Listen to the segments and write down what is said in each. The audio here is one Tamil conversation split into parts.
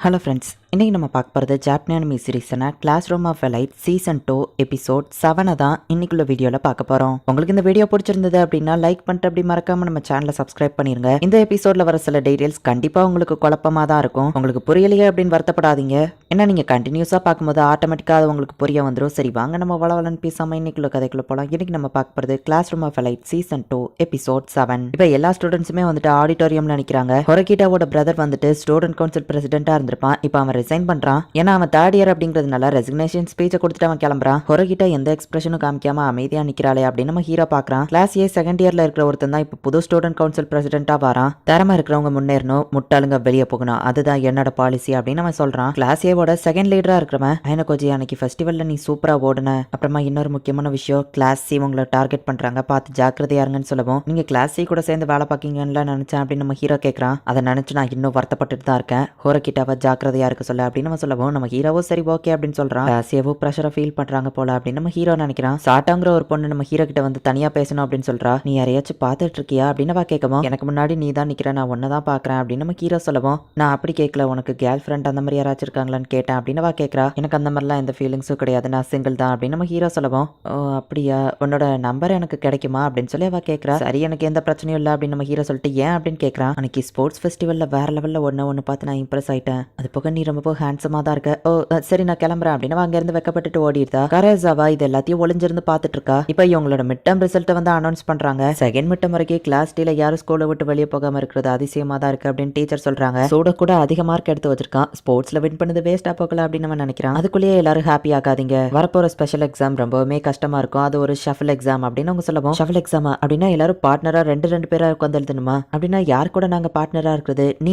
ஹலோ ஃப்ரெண்ட்ஸ், இன்றைக்கி நம்ம பார்க்க போகிறது ஜாப்பனீஸ் அனிமி சீரிஸான classroom of elite season 2 episode 7 தான் இன்னைக்குள்ள வீடியோவில் பார்க்க போகிறோம். உங்களுக்கு இந்த வீடியோ பிடிச்சிருந்தது அப்படின்னா லைக் பண்ணிட்டு அப்படி மறக்காமல் நம்ம சேனலை சப்ஸ்கிரைப் பண்ணிருங்க. இந்த எபிசோடில் வர சில டீடைல்ஸ் கண்டிப்பாக உங்களுக்கு குழப்பமாக தான் இருக்கும். உங்களுக்கு புரியலையே அப்படின்னு வருத்தப்படாதீங்க. ஏன்னா நீங்கள் கண்டினியூஸாக பார்க்கும்போது ஆட்டோமேட்டிக்காக அது உங்களுக்கு புரிய வந்துடும். சரி வாங்க நம்ம வளவலன்னு பேசாமல் இன்னைக்குள்ள கதைக்குள்ள போகலாம். இன்றைக்கி நம்ம பார்க்க போகிறது classroom of elite season 2 episode 7. இப்போ எல்லா ஸ்டூடெண்ட்ஸுமே வந்துட்டு ஆடிட்டோரியம்ல நிற்கிறாங்க. ஹொரகிட்டாவோட பிரதர் வந்துட்டு ஸ்டூடெண்ட் கவுன்சில் பிரசிடென்ட்டாக இருந்திருப்பான். இப்போ அவன் ரிசைன் பண்றான். ஏன்னா அவன் தேர்ட் இயர் அப்படிங்கிறதுனால ரெசிக்னேஷன் ஸ்பீச்சை கொடுத்துட்டு அவன் கிளம்புறான். ஹொரகிட்ட எந்த எக்ஸ்பிரஷனும் காமிக்காம அமைதியா நிக்கிறாளே அப்படின்னு நம்ம ஹீரோ பாக்குறான். கிளாஸ் ஏ செகண்ட் இயர்ல இருக்கிற ஒருத்தன் தான் இப்போ புது ஸ்டூடெண்ட் கவுன்சில் பிரசிடென்ட்டா வரான். திறமை இருக்கிறவங்க முன்னேறணும், முட்டாளுங்க வெளியே போகணும், அதுதான் என்னோட பாலிசி அப்படின்னு அவன் சொல்றான். கிளாஸ் ஏவோட செகண்ட் லீடரா இருக்கிறவன் ஐனகோஜி, அன்னைக்கு ஃபெஸ்டிவல்ல நீ சூப்பரா ஓடுன. அப்புறமா இன்னொரு முக்கியமான விஷயம், கிளாஸ் சி உங்களை டார்கெட் பண்றாங்க, பார்த்து ஜாக்கிரதையா இருங்கன்னு சொல்லவும், நீங்க கிளாஸ் சி கூட சேர்ந்து வேலை பார்க்கீங்கன்னு நினைச்சேன் அப்படின்னு நம்ம ஹீரோ கேட்கறான். அதை நினைச்சு நான் இன்னும் வருத்தப்பட்டு தான் இருக்கேன். ஹொரகிட்டாவை ஜாக்கிரதையா இருக்க சொல்ல அப்படின்னு நம்ம சொல்லவும், நம்ம ஹீரோவோ சரி ஓகே அப்படின்னு சொல்றான். சேவோ ப்ரெஷரை ஃபீல் பண்றாங்க போல அப்படின்னு நம்ம ஹீரோ நினைக்கிறான். சாட்டாங்கிற ஒரு பொண்ணு நம்ம ஹீரோ கிட்ட வந்து தனியா பேசணும் அப்படின்னு சொல்றா. நீ யாரையாச்சும் பார்த்துட்டு இருக்கியா அப்படின்னு அவ கேட்கவும், எனக்கு முன்னாடி நீ தான் நிக்கிற, நான் ஒன்னதான் பாக்குறேன் அப்படின்னு நம்ம ஹீரோ சொல்லவும், நான் அப்படி கேட்கல, உனக்கு கேர்ள் ஃப்ரெண்ட் அந்த மாதிரி யாராச்சும் இருக்காங்களான்னு கேட்டேன் அப்படின்னு அவ கேட்கறா. எனக்கு அந்த மாதிரிலாம் எந்த ஃபீலிங்ஸும் கிடையாது, நான் சிங்கிள் தான் அப்படின்னு நம்ம ஹீரோ சொல்லவும், ஓ அப்படியா, உன்னோட நம்பர் எனக்கு கிடைக்குமா அப்படின்னு சொல்லி அவ கேட்கறா. சரி எனக்கு எந்த பிரச்சனையும் இல்லை அப்படின்னு நம்ம ஹீரோ சொல்லிட்டு ஏன் அப்படின்னு கேட்கறான். அன்னைக்கு ஸ்போர்ட்ஸ் ஃபெஸ்டிவல்ல வேற லெவல்ல ஒன்னு பார்த்து நான் இம்ப்ரெஸ் ஆயிட்டேன். அது போக நீ ரொம்ப ஹேண்ட்ஸமா தான் இருக்க. ஓ சரி நான் கிளம்புறேன் அப்படின்னு அங்க இருந்து வெக்கப்பட்டுட்டு ஓடிடுதா. கரேசாவா இது எல்லாத்தையும் ஒளிஞ்சிருந்து பார்த்துட்டு இருக்கா. இப்போ இவங்களோட மிட் டர்ம் ரிசல்ட்டை வந்து அனௌன்ஸ் பண்றாங்க. செகண்ட் மிட் டர்ம் வரைக்கும் கிளாஸ் டீல யாரும் ஸ்கூலை விட்டு வெளியே போகாம இருக்கிறது அதிசயமா தான் இருக்கு அப்படின்னு டீச்சர் சொல்றாங்க. சூட கூட அதிக மார்க் எடுத்து வச்சிருக்கான். ஸ்போர்ட்ஸ்ல வின் பண்ணது வேஸ்டா போகல அப்படின்னு நம்ம நினைக்கிறான். அதுக்குள்ளேயே எல்லாரும் ஹாப்பி ஆகாதீங்க, வரப்போற ஸ்பெஷல் எக்ஸாம் ரொம்பவுமே கஷ்டமா இருக்கும், அது ஒரு ஷஃபிள் எக்ஸாம் அப்படின்னு அவங்க சொல்லவும், ஷஃபிள் எக்ஸாமா அப்படின்னா எல்லாரும் பார்ட்னரா ரெண்டு பேரா உட்காந்து எழுதணுமா அப்படின்னா யார் கூட நாங்க பார்ட்னரா இருக்கிறது,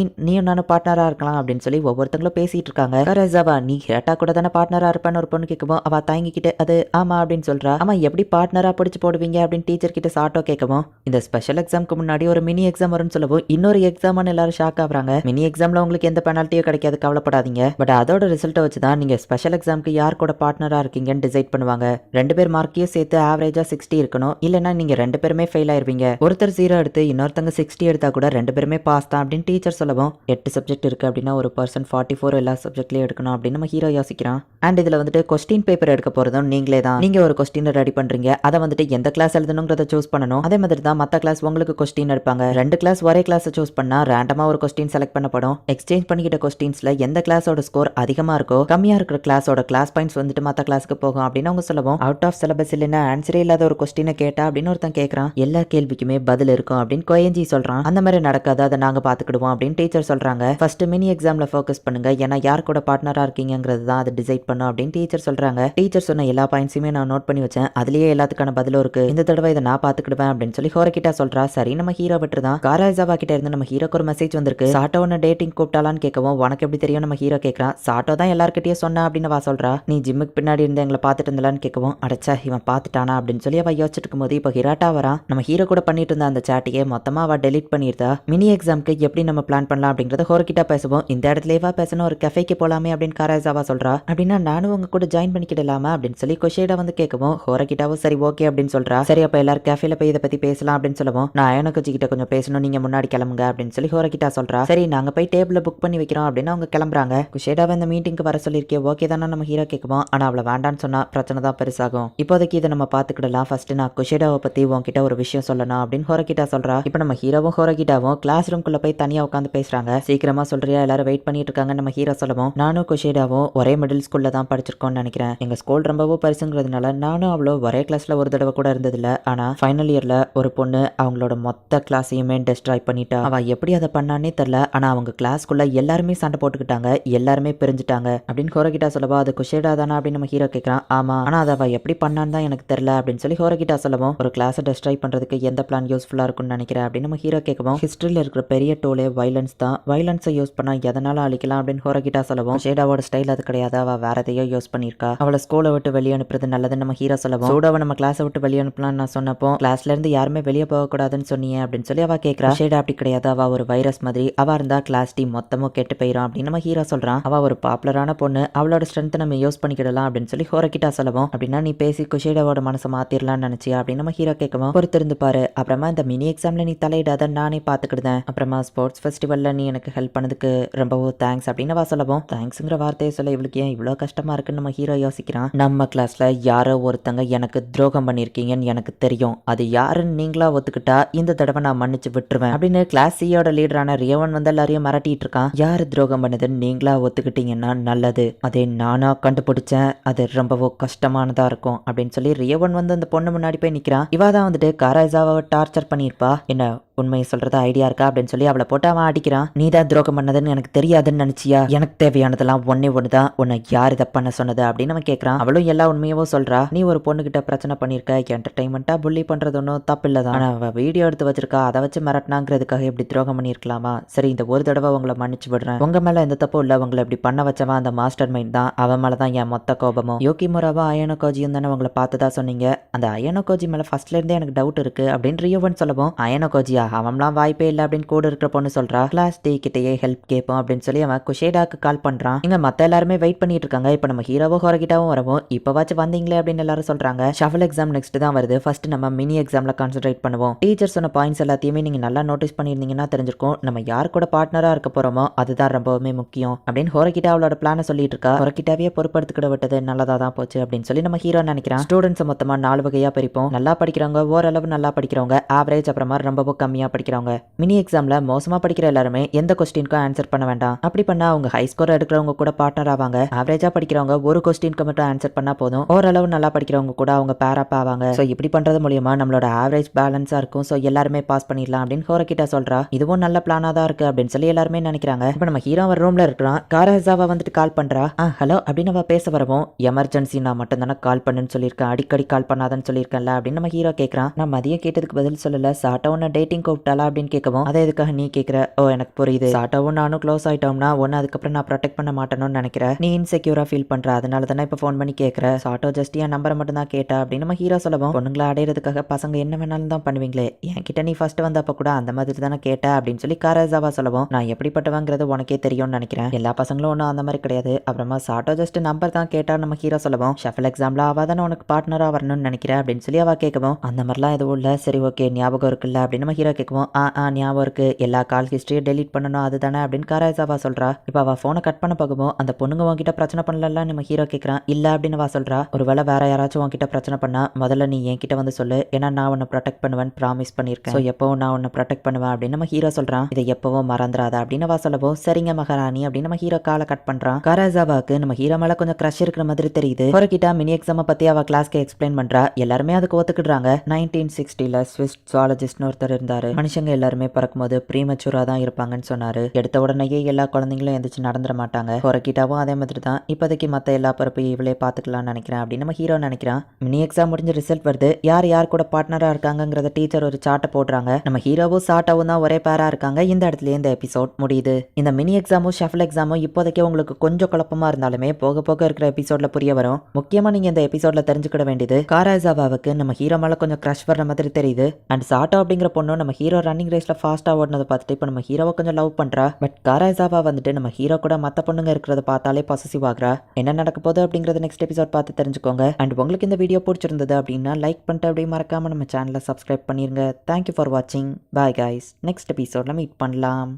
நீயும் நானும் பார்ட்னரா இருக்கலாம் அப்படின்னு சொல்லி ஒவ்வொருத்தங்களும் பேசிட்டு இருக்காங்க. கரேசாவா நீ ஹேட்டா கூட தானே பார்ட்னரா இருப்பான்னு ஒரு பொண்ணு கேட்கவும், அவ தாங்கிக்கிட்டு அது ஆமா அப்படின்னு சொல்றா. ஆமா எப்படி பார்ட்னரா பிடிச்சு போடுவீங்க அப்படின்னு டீச்சர் கிட்ட சாட்டோ கேட்கவும், இந்த ஸ்பெஷல் எக்ஸாம்க்கு முன்னாடி ஒரு மினி எக்ஸாம் வரும்னு சொல்லவும் இன்னொரு எக்ஸாம்னு எல்லாரும் ஷாக் ஆகுறாங்க. மினி எக்ஸாம்ல உங்களுக்கு எந்த பெனால்ட்டியும் கிடைக்காது, கவலைப்படாதீங்க. பட் அதோட ரிசல்ட்டை வச்சு தான் நீங்க ஸ்பெஷல் எக்ஸாம்க்கு யார் கூட பார்ட்னரா இருக்கீங்கன்னு டிசைட் பண்ணுவாங்க. ரெண்டு பேர் மார்க்கையும் சேர்த்து ஆவரேஜா 60 இருக்கணும், இல்லைன்னா நீங்க ரெண்டு பேருமே ஃபெயில் ஆயிருவீங்க. ஒருத்தர் 0 எடுத்து இன்னொருத்தங்க 60 எடுத்தா கூட ரெண்டு பேருமே பாஸ் தான் அப்படின்னு டீச்சர் சொல்லவும், 8 சப்ஜெக்ட் இருக்கு அப்படின்னா ஒரு பர்சன் 44 எல்லா சப்ஜெக்ட்லயும் எடுக்கணும் அப்படின்னு நம்ம ஹீரோ யோசிக்கிறான். அண்ட் இதுல வந்துட்டு கொஸ்டின் பேப்பர் எடுக்க போறதும் நீங்களே தான். நீங்க ஒரு கொஸ்டின் ரெடி பண்றீங்க, அதை வந்துட்டு எந்த கிளாஸ் எழுதணுங்கிறத சூஸ் பண்ணணும். அதே மாதிரி தான் மத்த கிளாஸ் உங்களுக்கு கொஸ்டின் எடுப்பாங்க. ரெண்டு கிளாஸ் ஒரே கிளாஸ் சூஸ் பண்ணா ரேண்டமா ஒரு கொஸ்டின் செலக்ட் பண்ணப்படும். எக்ஸ்சேஞ்ச் பண்ணிக்கிட்ட கொஸ்டின்ஸ்ல எந்த கிளாஸோட ஸ்கோர் அதிகமா இருக்கோ கம்மியா இருக்கிற கிளாஸோட கிளாஸ் பாயிண்ட்ஸ் வந்துட்டு மத்த கிளாஸ்க்கு போகும் அப்படின்னு அவங்க சொல்லவும், அவுட் ஆஃப் சிலபஸ் இல்லைன்னா ஆன்சரே இல்லாத ஒரு கொஸ்டினை கேட்டா அப்படின்னு ஒருத்தன் கேட்கறான். எல்லா கேள்விக்குமே பதில் இருக்கும் அப்படின்னு கோயஞ்சி சொல்றான். அந்த மாதிரி நடக்காது, அதை நாங்க பாத்துக்கிடுவோம் அப்படின்னு டீச்சர் சொல்றாங்க. ஃபர்ஸ்ட் மினி எக்ஸாம்ல ஃபோக்கஸ் பண்ணுங்க, ஏன்னா யார் கூட பார்ட்னரா இருக்கீங்கிறது தான் அதை டிசைட் பண்ணும் அப்படின்னு டீச்சர் சொல்றாங்க. டீச்சர் சொன்ன எல்லா பாயிண்ட்ஸுமே நான் நோட் பண்ணி வச்சேன், அதுலயே எல்லாத்துக்கான பதிலும் இருக்கு, இந்த தடவை இதை நான் பாத்துக்கிடுவேன் அப்படின்னு சொல்லி ஹொரகிட்டா சொல்றா. சரி நம்ம ஹீரோ விட்டுருதான். காராசாவா கிட்ட இருந்து நம்ம ஹீரோக்கு ஒரு மெசேஜ் வந்திருக்கு. சாட்டோ ஒன்னு டேட்டிங் கூப்பிட்டாலான்னு கேட்கவும், உனக்கு எப்படி தெரியும் நம்ம ஹீரோ கேட்கறான். சாட்டோ தான் எல்லார்கிட்டயும் சொன்னா அப்படின்னு வா சொல்றா. நீ ஜிம்முக்கு பின்னாடி இருந்து எங்களை பாத்துட்டு இருந்தாலான்னு கேட்கவும், அடைச்சா இவன் பாத்துட்டானா அப்படின்னு சொல்லி அவ யோசிச்சுட்டு இருக்கும் போது இப்போ ஹிராட்டா வரா. நம்ம ஹீரோ கூட பண்ணிட்டு இருந்த அந்த சாட்டையே மொத்தமா அவ டெலிட் பண்ணிருந்தா. மினி எக்ஸாம்க்கு எப்படி நம்ம பிளான் பண்ணலாம் அப்படிங்கறத ஹொரகிட்டா பேசுவோம். இந்த இடத்துலயே பேசணும், ஒரு கஃபேக்கு போலாமே அப்படின்னு காராசாவா சொல்றா. அப்படின்னா நானும் உங்க கூட ஜாயின் பண்ணிக்கிடலாமா அப்படின்னு சொல்லி கொஷேடா வந்து கேட்கவும், ஹொரகிட்டாவும் சரி ஓகே அப்படின்னு சொல்றா. சரி அப்ப எல்லாரும் கேஃபேல போய் இதை பத்தி பேசலாம் அப்படின்னு சொல்லவும், நான் அயனகோஜி கிட்ட கொஞ்சம் பேசணும், நீங்க முன்னாடி கிளம்புங்க அப்படின்னு சொல்லி ஹொரகிட்டா சொல்றா. சரி நாங்க போய் டேபிள புக் பண்ணி வைக்கிறோம் அப்படின்னு அவங்க கிளம்புறாங்க. குஷேடாவை இந்த மீட்டிங்க்கு வர சொல்லியிருக்கே ஓகே தானே நம்ம ஹீரோ கேட்குவோம். ஆனா அவளை வேண்டான்னு சொன்னா பிரச்சனை தான் பெருசாகும், இப்போதைக்கு இதை நம்ம பாத்துக்கிடலாம். ஃபர்ஸ்ட் நான் குஷேடாவை பத்தி உங்ககிட்ட ஒரு விஷயம் சொல்லணும் அப்படின்னு ஹொரகிட்டா சொல்றா. இப்போ நம்ம ஹீரோவும் ஹொரகிட்டாவும் கிளாஸ் ரூம்குள்ள போய் தனியா உட்காந்து பேசுறாங்க. சீக்கிரமா சொல்றியா, எல்லாரும் வெயிட் பண்ணிட்டு இருக்காங்க நம்ம ஹீரோ சொல்லவும், நானும் குஷேடாவும் ஒரே மிடில் ஸ்கூல்ல தான் படிச்சிருக்கோம்னு நினைக்கிறேன். எங்க ஸ்கூல் ரொம்பவும் பரிசுங்கிறதுனால நானும் அவ்வளோ ஒரே கிளாஸ்ல ஒரு தடவை கூட இருந்ததில்ல. ஆனா ஃபைனல் இயர்ல ஒரு பொண்ணு அவங்களோட மொத்த கிளாஸையுமே டெஸ்ட்ராய் பண்ணிட்டா. அவ எப்படி அதை பண்ணானே தெரியல, ஆனா அவங்க கிளாஸ்க்குள்ள எல்லாருமே சண்டை போட்டுக்கிட்டாங்க, எல்லாருமே பிரிஞ்சுட்டாங்க அப்படின்னு ஹொரகிட்டா சொல்லவா. அது குஷேடா தானே அப்படின்னு நம்ம ஹீரோ கேட்கறான். ஆமா, ஆனா அதை அவ எப்படி பண்ணான்னு தான் எனக்கு தெரியல அப்படின்னு சொல்லி ஹொரகிட்டா சொல்லவும், ஒரு கிளாஸை டெஸ்ட்ராய் பண்றதுக்கு எந்த பிளான் யூஸ்ஃபுல்லா இருக்கும்னு நினைக்கிறேன் அப்படின்னு நம்ம ஹீரோ கேட்கவும், ஹிஸ்டரியில இருக்கிற பெரிய டூலே வைலன்ஸ் தான், வைலன்ஸை யூஸ் பண்ணா எதனால அழிக்கலாம் அப்படின்னு ஹொரகிட்டா சொல்லவும், ஷேடாவோட ஸ்டைல் அது கிடையாது, அவ வேற எதையோ யூஸ் பண்ணிருக்கா, அவளை ஸ்கூலை விட்டு வெளியே அனுப்புறது நல்லதுன்னு நம்ம ஹீரோ சொல்லவும், சூடாவை நம்ம கிளாஸை விட்டு வெளியே அனுப்பலாம்னு நான் சொன்னப்போ கிளாஸ்ல இருந்து யாருமே வெளியே போகக்கூடாதுன்னு சொன்னீங்க அப்படின்னு சொல்லி அவ கேட்கறா. ஷேடா அப்படி கிடையாது, அவ ஒரு வைரஸ் மாதிரி, அவ இருந்தா கிளாஸ் டீம் மொத்தமும் கெட்டு போயிடும் அப்படின்னு நம்ம ஹீரோ சொல்றான். அவ ஒரு பாப்புலரான பொண்ணு, அவளோட ஸ்ட்ரென்த் நம்ம யூஸ் பண்ணிக்கிடலாம் அப்படின்னு சொல்லி ஹொரகிட்டா சொல்லவும், அப்படின்னா நீ பேசி குஷேடாவோட மனசை மாத்திரலாம்னு நினைச்சியா அப்படின்னு நம்ம ஹீரோ கேட்கவும், பொறுத்திருந்து பாரு, அப்புறமா இந்த மினி எக்ஸாம்ல நீ தலையிடாத, நானே பாத்துக்கிடுதேன், அப்புறமா ஸ்போர்ட்ஸ் ஃபெஸ்டிவல்ல நீ எனக்கு ஹெல்ப் பண்ணதுக்கு ரொம்பவும் தேங்க்ஸ் அப்படின்னு அவ சொல்லவும் தேங்க்ஸுங்கிற வார்த்தையை சொல்ல இவளுக்கு ஏன் இவ்வளோ கஷ்டமா இருக்குன்னு நம்ம ஹீரோ யோசிக்கிறான். நம்ம கிளாஸ்ல யாரோ ஒருத்தங்க எனக்கு துரோகம் பண்ணியிருக்கீங்கன்னு எனக்கு தெரியும். அது யாருன்னு நீங்களா ஒத்துக்கிட்டா இந்த தடவை நான் மன்னிச்சு விட்டுருவேன் அப்படின்னு கிளாஸ் சியோட லீடரான ரியவன் வந்து எல்லாரையும் மிரட்டிட்டு இருக்கான். யாரு துரோகம் பண்ணதுன்னு நீங்களா ஒத்துக்கிட்டீங்கன்னா நல்லது. அதே நானா கண்டுபிடிச்சேன், அது ரொம்பவோ கஷ்டமானதா இருக்கும் அப்படின்னு சொல்லி ரியவன் வந்து அந்த பொண்ணு முன்னாடி போய் நிக்கிறான். இவாதான் வந்துட்டு காராய்ஸாவை டார்ச்சர் பண்ணியிருப்பா. என்ன உண்மையை சொல்றது ஐடியா இருக்கா அப்படின்னு சொல்லி அவளை போட்டு அவன் அடிக்கிறான். நீதான் துரோகம் பண்ணதுன்னு எனக்கு தெரியாதுன்னு நினைச்சியா? எனக்கு தேவையானதெல்லாம் ஒன்னே ஒண்ணுதான். உன்னை யார் இதை பண்ண சொன்னது அப்படின்னு அவன் கேட்கறான். அவளும் எல்லா உண்மையவும் சொல்றா. நீ ஒரு பொண்ணுகிட்ட பிரச்சனை பண்ணிருக்க, என்டர்டைன்மெண்டா புள்ளி பண்றது ஒன்றும் தப்பு இல்லதான். ஆனா அவ வீடியோ எடுத்து வச்சிருக்கா, அதை வச்சு மிரட்டினாங்கிறதுக்காக இப்படி துரோகம் பண்ணிருக்கலாமா? சரி, இந்த ஒரு தடவை உங்களை மன்னிச்சு விடுறேன். உங்க மேல எந்த தப்பும் இல்ல. உங்களை இப்படி பண்ண வச்சவன் அந்த மாஸ்டர் மைண்ட் தான். அவன் மேலதான் என் மொத்த கோபமும். யோகிமுராவா அயனோ கோஜியும் தானே உங்களை பார்த்ததா சொன்னீங்க. அந்த அயனோ கோஜி மேல ஃபர்ஸ்ட்ல இருந்தே எனக்கு டவுட் இருக்கு அப்படின்னு ரியோவன் சொல்லவும், அயனோ கோஜியா? அவன்லாம் வாய்ப்பே இல்லை அப்படின்னு கூட இருக்கிற பொண்ணு சொல்றா. கிளாஸ் டே கிட்டேயே ஹெல்ப் கேட்போம் அப்படின்னு சொல்லி அவன் குஷேடாக்கு கால் பண்றான். இங்க மத்த எல்லாருமே வெயிட் பண்ணிட்டு இருக்காங்க. இப்ப நம்ம ஹீரோவோ ஹொரகிட்டாவும் வரவும் இப்பவாச்சும் வந்தீங்களே அப்படின்னு எல்லாரும் சொல்றாங்க. ஷஃபிள் எக்ஸாம் நெக்ஸ்ட் தான் வருது. ஃபர்ஸ்ட் நம்ம மினி எக்ஸாம்ல கான்சென்ட்ரேட் பண்ணுவோம். டீச்சர் சொன்ன பாயிண்ட்ஸ் எல்லாத்தையுமே நீங்க நல்லா நோட்டீஸ் பண்ணியிருந்தீங்கன்னா தெரிஞ்சிருக்கும். நம்ம யார் கூட பார்ட்னரா இருக்க போறோமோ அதுதான் ரொம்பவுமே முக்கியம் அப்படின்னு ஹொரகிட்டா அவளோட பிளான சொல்லிட்டு இருக்கா. ஹொரகிட்டாவே பொறுப்படுத்திக்கிட விட்டது நல்லதா தான் போச்சு அப்படின்னு சொல்லி நம்ம ஹீரோ நினைக்கிறான். ஸ்டூடெண்ட்ஸ் மொத்தமா 4 வகையா பிரிப்போம். நல்லா படிக்கிறவங்க, ஓரளவு நல்லா படிக்கிறவங்க, ஆவரேஜ், அப்புறமா ரொம்பவும் கம்மியா படிக்கிறவங்க. மினி எக்ஸாம்ல மோசமா படிக்கிற எல்லாருமே எந்த கொஸ்டினுக்கும் ஆன்சர் பண்ண வேண்டாம். அப்படி பண்ணா அவங்க ஹை ஸ்கோர் எடுக்கிறவங்க கூட பார்ட்னர் ஆவாங்க. ஆவரேஜா படிக்கிறவங்க ஒரு கொஸ்டினுக்கு மட்டும் ஆன்சர் பண்ணா போதும். ஓரளவு நல்லா படிக்கிறவங்க கூட அவங்க பேர் அப் ஆவாங்க. சோ இப்படி பண்றது மூலியமா நம்மளோட ஆவரேஜ் பேலன்ஸா இருக்கும். சோ எல்லாருமே பாஸ் பண்ணிடலாம் அப்படின்னு ஹோரகிட்டா சொல்றா. இதுவும் நல்ல பிளானா தான் இருக்கு அப்படின்னு சொல்லி எல்லாருமே நினைக்கிறாங்க. இப்ப நம்ம ஹீரோ ரூம்ல இருக்கிறான். காராசாவா வந்துட்டு கால் பண்றா. ஹலோ அப்படின்னு அவ பேச வரவும், எமர்ஜென்சி நான் மட்டும் தானே கால் பண்ணுன்னு சொல்லியிருக்கேன், அடிக்கடி கால் பண்ணாதன்னு சொல்லியிருக்கேன்ல அப்படின்னு நம்ம ஹீரோ கேட்கறான். நான் மதியம் கேட்டதுக்கு பதில் சொல்லல. சாட்டா உன்னை டேட்டிங் கூப்பிட்டாலா அப்படின்னு கேட்கவும், அதை எதுக்காக நீ கேட்கிற? ஓ எனக்கு புரியுது. சாட்டாவும் நானும் க்ளோஸ் ஆயிட்டோம்னா ஒன்னு அதுக்கப்புறம் நான் ப்ரொடெக்ட் பண்ண மாட்டேன்னு நினைக்கிறேன். நீ இன்செக்யூரா ஃபீல் பண்ற, அதனால தானே இப்ப ஃபோன் பண்ணி கேட்கற. சாட்டோ ஜஸ்ட் என் நம்பரை மட்டும் தான் கேட்டா அப்படின்னு நம்ம ஹீரோ சொல்லவும், பொண்ணுங்களை அடையிறதுக்காக பசங்க என்ன வேணாலும் தான் பண்ணுவீங்களே, என்கிட்ட நீ ஃபர்ஸ்ட் வந்தப்ப கூட அந்த மாதிரி தானே கேட்ட அப்படின்னு சொல்லி காராசாவா சொல்லவும், நான் எப்படிப்பட்டவங்கிறது உனக்கே தெரியும்னு நினைக்கிறேன். எல்லா பசங்களும் ஒன்றும் அந்த மாதிரி கிடையாது. அப்புறமா சாட்டோ ஜஸ்ட் நம்பர் தான் கேட்டா நம்ம ஹீரோ சொல்லவும், ஷஃபிள் எக்ஸாம்ல அவ தானே உனக்கு பார்ட்னரா வரணும்னு நினைக்கிறேன் அப்படின்னு சொல்லி அவ கேட்கவும், அந்த மாதிரிலாம் எதுவும் இல்லை. சரி ஓகே, ஞாபகம் இருக்குல்ல அப்படின்னு நம்ம ஹீரோ கேட்கவும், ஞாபகம் இருக்கு. எல்லா கால் ஹிஸ்டரியை டெலீட் பண்ணணும் அதுதானே அப்படின்னு காராசாவா சொல்றா. இப்போ அவ போனை கட் பண்ண போகவும், அந்த பொண்ணுங்க உன்கிட்ட பிரச்சனை பண்ணல நம்ம ஹீரோ கேட்கறான். இல்ல அப்படின்னு அவ சொல்றா. ஒருவேளை வேற யாராச்சும் உன்கிட்ட பிரச்சனை பண்ணா முதல்ல நீ என்கிட்ட வந்து சொல்லு, ஏன்னா நான் உன்னை ப்ரொடெக்ட் பண்ணுவேன் ப்ராமிஸ் பண்ணிருக்கேன். ஸோ எப்பவும் நான் உன்னை ப்ரொடெக்ட் பண்ணுவேன் அப்படின்னு நம்ம ஹீரோ சொல்றான். இதை எப்பவும் மறந்துடாத அப்படின்னு அவ சொல்லவும், சரிங்க மகாராணி அப்படின்னு நம்ம ஹீரோ காலை கட் பண்றான். காராசாவாக்கு நம்ம ஹீரோ மேல கொஞ்சம் க்ரஷ் இருக்கிற மாதிரி தெரியுது. ஹொரகிட்டா மினி எக்ஸாமை பத்தி அவ கிளாஸ்க்கு எக்ஸ்பிளைன் பண்றா. எல்லாருமே அதுக்கு ஒத்துக்கிடுறாங்க. 1960ல ஸ்விஸ் ஜுவாலஜிஸ்ட்னு ஒருத்தர் இருந்தாரு. மனுஷங்க எல்லாருமே பறக்கும்போது ப்ரீமெச்சூரா தான் இருப்பாங்கன்னு சொன்னாரு. எடுத்த உடனேயே எல்லா குழந்தைங்களும் எந்திரிச்சு நடந்துட மாட்டாங்க. ஹொரகிட்டாவும் அதே மாதிரி தான். இப்போதைக்கு மத்த எல்லா பரப்பையும் இவளே பாத்துக்கலாம்னு நினைக்கிறேன் அப்படின்னு நம்ம ஹீரோ நினைக்கிறான். மினி எக்ஸாம் முடிஞ்ச ரிசல்ட் வருது. யார் யார் கூட பார்ட்னரா இருக்காங்கிறத டீச்சர் ஒரு சார்ட்டை போடுறாங்க. நம்ம ஹீரோவும் சாட்டாவும் தான் ஒரே பேரா இருக்காங்க. இந்த இடத்துல இந்த எபிசோட் முடியுது. இந்த மினி எக்ஸாமும் ஷஃபிள் எக்ஸாமும் இப்போதைக்கு உங்களுக்கு கொஞ்சம் குழப்பமா இருந்தாலுமே போக போக இருக்கிற எபிசோட்ல புரிய வரும். முக்கியமா நீங்க இந்த எபிசோட்ல தெரிஞ்சுக்கிட வேண்டியது, காராசாவாவுக்கு நம்ம ஹீரோ மேல கொஞ்சம் கிரஷ் வர்ற மாதிரி தெரியுது. அண்ட் சாட்டோ அப்படிங்கிற பொண்ணு நம்ம ஹீரோ ரன்னிங் ரேஸ்ல ஃபாஸ்டா ஓடுனதை பார்த்துட்டு இப்போ நம்ம ஹீரோவை கொஞ்சம் லவ் பண்றா. பட் காராசாவா வந்துட்டு நம்ம ஹீரோ கூட மத்த பொண்ணுங்க இருக்கிறத பார்த்தாலே பாசிட்டிவ் ஆகுறா. என்ன நடக்க போகுது அப்படிங்கறது நெக்ஸ்ட் எபிசோட் பார்த்து தெரிஞ்சுக்கோங்க. அண்ட் உங்களுக்கு இந்த வீடியோ பிடிச்சிருந்தது அப்படின்னா லைக் பண்ணிட்டு அப்படியே மறக்காம நம்ம சேனலை சப்ஸ்கிரைப் பண்ணிருங்க. தேங்க்யூ ஃபார் வாட்சிங். Bye guys. நெக்ஸ்ட் எபிசோட்ல மீட் பண்ணலாம்.